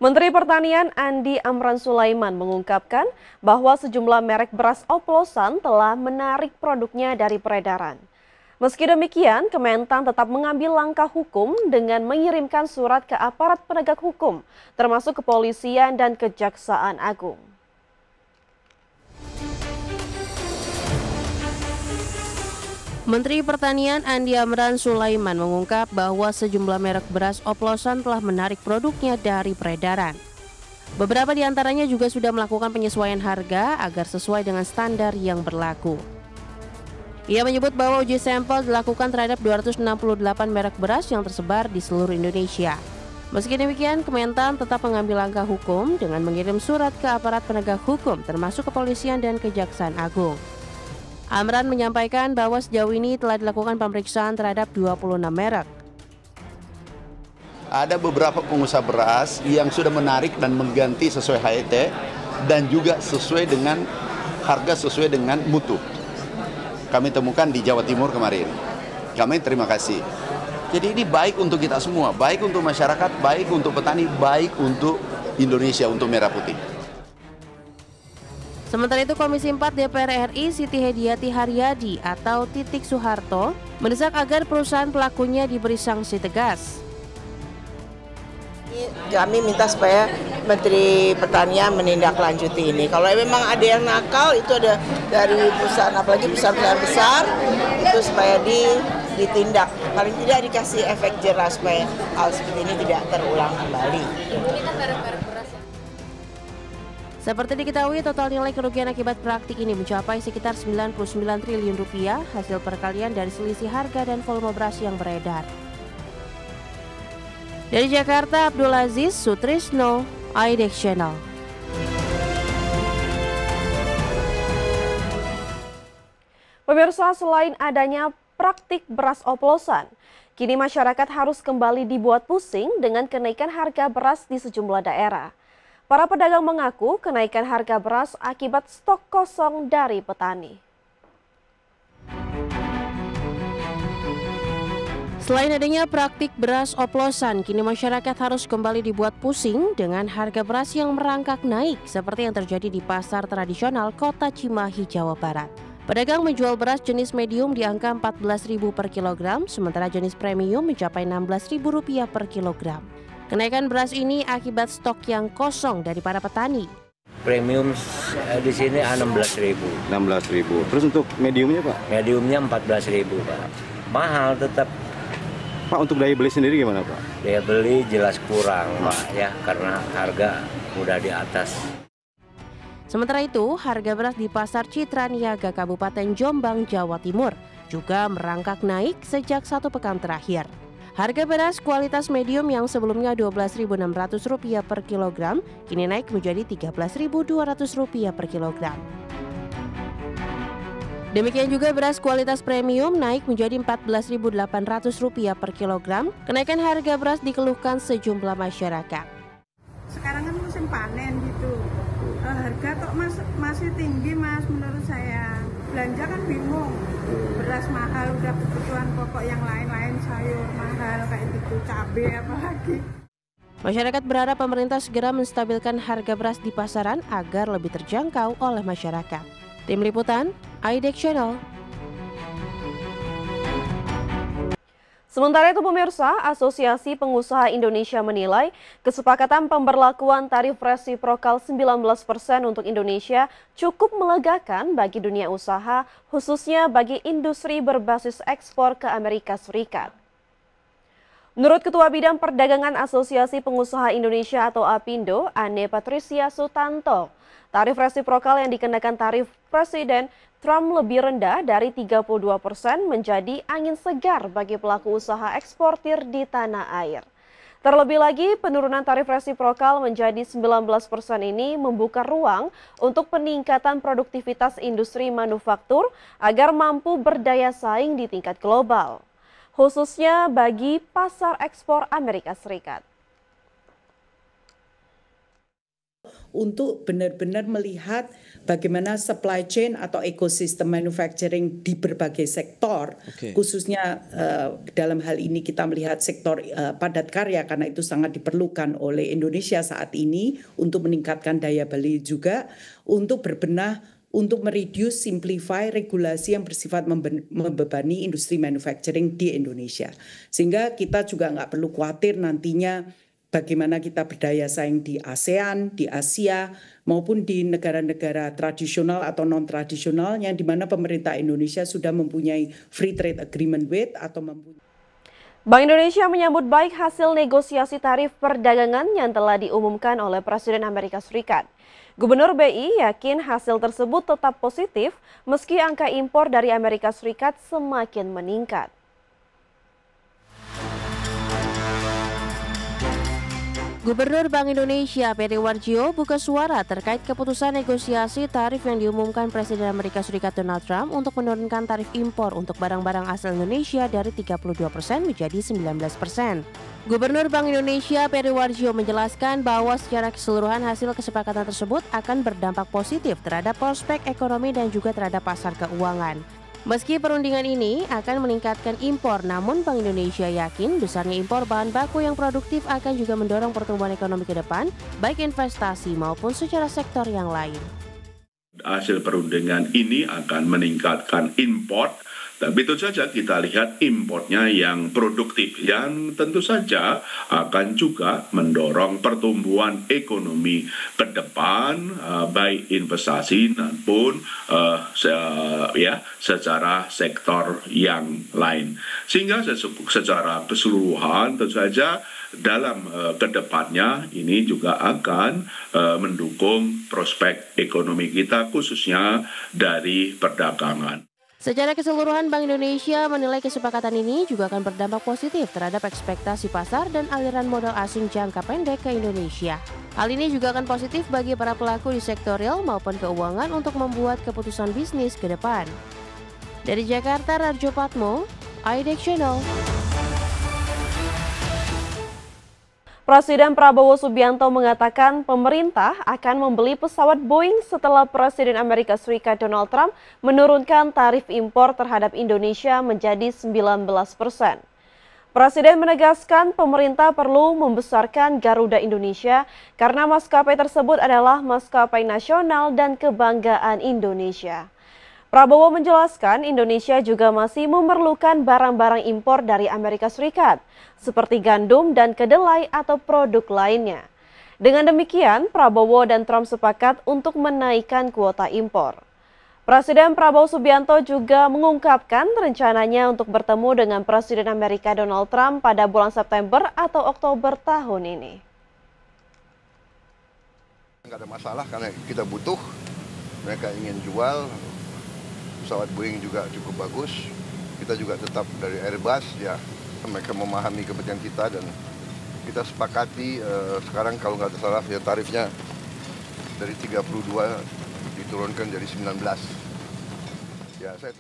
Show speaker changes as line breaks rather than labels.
Menteri Pertanian Andi Amran Sulaiman mengungkapkan bahwa sejumlah merek beras oplosan telah menarik produknya dari peredaran. Meski demikian, Kementan tetap mengambil langkah hukum dengan mengirimkan surat ke aparat penegak hukum, termasuk kepolisian dan Kejaksaan Agung.
Menteri Pertanian Andi Amran Sulaiman mengungkap bahwa sejumlah merek beras oplosan telah menarik produknya dari peredaran. Beberapa di antaranya juga sudah melakukan penyesuaian harga agar sesuai dengan standar yang berlaku. Ia menyebut bahwa uji sampel dilakukan terhadap 268 merek beras yang tersebar di seluruh Indonesia. Meski demikian, Kementan tetap mengambil langkah hukum dengan mengirim surat ke aparat penegak hukum termasuk kepolisian dan Kejaksaan Agung. Amran menyampaikan bahwa sejauh ini telah dilakukan pemeriksaan terhadap 26 merek.
Ada beberapa pengusaha beras yang sudah menarik dan mengganti sesuai HET dan juga sesuai dengan harga sesuai dengan mutu. Kami temukan di Jawa Timur kemarin. Kami terima kasih. Jadi ini baik untuk kita semua, baik untuk masyarakat, baik untuk petani, baik untuk Indonesia, untuk merah putih.
Sementara itu, Komisi 4 DPR RI Siti Hediati Haryadi atau Titik Soeharto mendesak agar perusahaan pelakunya diberi sanksi tegas.
Kami minta supaya Menteri Pertanian menindaklanjuti ini. Kalau memang ada yang nakal, itu ada dari perusahaan, apalagi perusahaan besar, itu supaya ditindak. Paling tidak dikasih efek jerah supaya hal seperti ini tidak terulang kembali.
Ini kan barang-barang beras ya? Seperti diketahui, total nilai kerugian akibat praktik ini mencapai sekitar 99 triliun rupiah hasil perkalian dari selisih harga dan volume beras yang beredar. Dari Jakarta, Abdul Aziz Sutrisno, IDX Channel.
Pemirsa, selain adanya praktik beras oplosan, kini masyarakat harus kembali dibuat pusing dengan kenaikan harga beras di sejumlah daerah. Para pedagang mengaku kenaikan harga beras akibat stok kosong dari petani.
Selain adanya praktik beras oplosan, kini masyarakat harus kembali dibuat pusing dengan harga beras yang merangkak naik seperti yang terjadi di pasar tradisional Kota Cimahi, Jawa Barat. Pedagang menjual beras jenis medium di angka Rp14.000 per kilogram, sementara jenis premium mencapai Rp16.000 per kilogram. Kenaikan beras ini akibat stok yang kosong dari para petani.
Premium di sini 16.000.
16.000. Terus untuk mediumnya, Pak?
Mediumnya 14.000, Pak. Mahal tetap.
Pak, untuk daya beli sendiri gimana, Pak?
Daya beli jelas kurang, Pak, ya, karena harga udah di atas.
Sementara itu, harga beras di Pasar Citra Niaga Kabupaten Jombang, Jawa Timur juga merangkak naik sejak 1 pekan terakhir. Harga beras kualitas medium yang sebelumnya Rp12.600 per kilogram kini naik menjadi Rp13.200 per kilogram. Demikian juga beras kualitas premium naik menjadi Rp14.800 per kilogram. Kenaikan harga beras dikeluhkan sejumlah masyarakat.
Sekarang kan musim panen gitu. Harga kok masih tinggi, Mas, menurut saya. Belanja kan bingung. Beras mahal, udah kebutuhan pokok yang lain-lain, sayur mahal kayak gitu, cabai apalagi.
Masyarakat berharap pemerintah segera menstabilkan harga beras di pasaran agar lebih terjangkau oleh masyarakat. Tim Liputan, IDX Channel.
Sementara itu pemirsa, Asosiasi Pengusaha Indonesia menilai kesepakatan pemberlakuan tarif resiprokal 19% untuk Indonesia cukup melegakan bagi dunia usaha, khususnya bagi industri berbasis ekspor ke Amerika Serikat. Menurut Ketua Bidang Perdagangan Asosiasi Pengusaha Indonesia atau APindo, Ane Patricia Sutanto, tarif resiprokal yang dikenakan tarif Presiden Trump lebih rendah dari 32% menjadi angin segar bagi pelaku usaha eksportir di tanah air. Terlebih lagi, penurunan tarif resiprokal menjadi 19% ini membuka ruang untuk peningkatan produktivitas industri manufaktur agar mampu berdaya saing di tingkat global, khususnya bagi pasar ekspor Amerika Serikat.
untuk benar-benar melihat bagaimana supply chain atau ekosistem manufacturing di berbagai sektor, khususnya dalam hal ini kita melihat sektor padat karya karena itu sangat diperlukan oleh Indonesia saat ini untuk meningkatkan daya beli juga, untuk berbenah untuk mereduce, simplify regulasi yang bersifat membebani industri manufacturing di Indonesia. Sehingga kita juga nggak perlu khawatir nantinya bagaimana kita berdaya saing di ASEAN, di Asia, maupun di negara-negara tradisional atau non-tradisional yang dimana pemerintah Indonesia sudah mempunyai free trade agreement with atau mempunyai.
Bank Indonesia menyambut baik hasil negosiasi tarif perdagangan yang telah diumumkan oleh Presiden Amerika Serikat. Gubernur BI yakin hasil tersebut tetap positif meski angka impor dari Amerika Serikat semakin meningkat.
Gubernur Bank Indonesia Peri Warjio buka suara terkait keputusan negosiasi tarif yang diumumkan Presiden Amerika Serikat Donald Trump untuk menurunkan tarif impor untuk barang-barang asal Indonesia dari 32% menjadi 19%. Gubernur Bank Indonesia Peri Warjio menjelaskan bahwa secara keseluruhan hasil kesepakatan tersebut akan berdampak positif terhadap prospek ekonomi dan juga terhadap pasar keuangan. Meski perundingan ini akan meningkatkan impor, namun Bank Indonesia yakin besarnya impor bahan baku yang produktif akan juga mendorong pertumbuhan ekonomi ke depan, baik investasi maupun secara sektor yang lain.
Hasil perundingan ini akan meningkatkan impor, tapi tentu saja kita lihat importnya yang produktif, yang tentu saja akan juga mendorong pertumbuhan ekonomi ke depan, baik investasi maupun secara sektor yang lain. Sehingga secara keseluruhan tentu saja dalam kedepannya ini juga akan mendukung prospek ekonomi kita khususnya dari perdagangan.
Secara keseluruhan, Bank Indonesia menilai kesepakatan ini juga akan berdampak positif terhadap ekspektasi pasar dan aliran modal asing jangka pendek ke Indonesia. Hal ini juga akan positif bagi para pelaku di sektor real maupun keuangan untuk membuat keputusan bisnis ke depan. Dari Jakarta, Rarjo Patmo, IDEX Channel.
Presiden Prabowo Subianto mengatakan pemerintah akan membeli pesawat Boeing setelah Presiden Amerika Serikat Donald Trump menurunkan tarif impor terhadap Indonesia menjadi 19%. Presiden menegaskan pemerintah perlu membesarkan Garuda Indonesia karena maskapai tersebut adalah maskapai nasional dan kebanggaan Indonesia. Prabowo menjelaskan Indonesia juga masih memerlukan barang-barang impor dari Amerika Serikat, seperti gandum dan kedelai atau produk lainnya. Dengan demikian, Prabowo dan Trump sepakat untuk menaikkan kuota impor. Presiden Prabowo Subianto juga mengungkapkan rencananya untuk bertemu dengan Presiden Amerika Donald Trump pada bulan September atau Oktober tahun ini.
Nggak ada masalah karena kita butuh, mereka ingin jual. Pesawat Boeing juga cukup bagus, kita juga tetap dari Airbus ya, mereka memahami kepentingan kita dan kita sepakati sekarang kalau nggak salah ya tarifnya dari 32 diturunkan jadi 19. Ya, saya